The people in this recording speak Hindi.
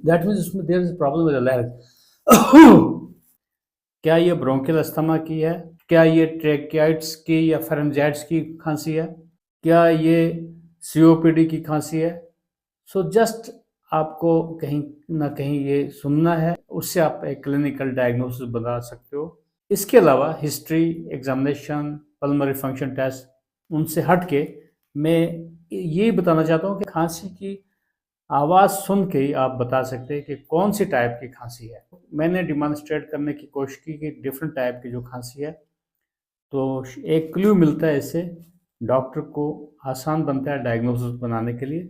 दैट मीन्स उसमें there is problem with the larynx. क्या ये ब्रोंकियल अस्थमा की है, क्या ये ट्रेकियाइट्स की या फेरेंजाइटिस की खांसी है, क्या ये सीओपीडी की खांसी है? सो जस्ट आपको कहीं ना कहीं ये सुनना है, उससे आप एक क्लिनिकल डायग्नोसिस बता सकते हो। इसके अलावा history, examination, pulmonary function test, उनसे हट के मैं ये बताना चाहता हूँ कि खांसी की आवाज़ सुन के ही आप बता सकते हैं कि कौन सी टाइप की खांसी है। मैंने डिमॉन्स्ट्रेट करने की कोशिश की कि डिफरेंट टाइप की जो खांसी है, तो एक क्लू मिलता है इससे, डॉक्टर को आसान बनता है डायग्नोसिस बनाने के लिए।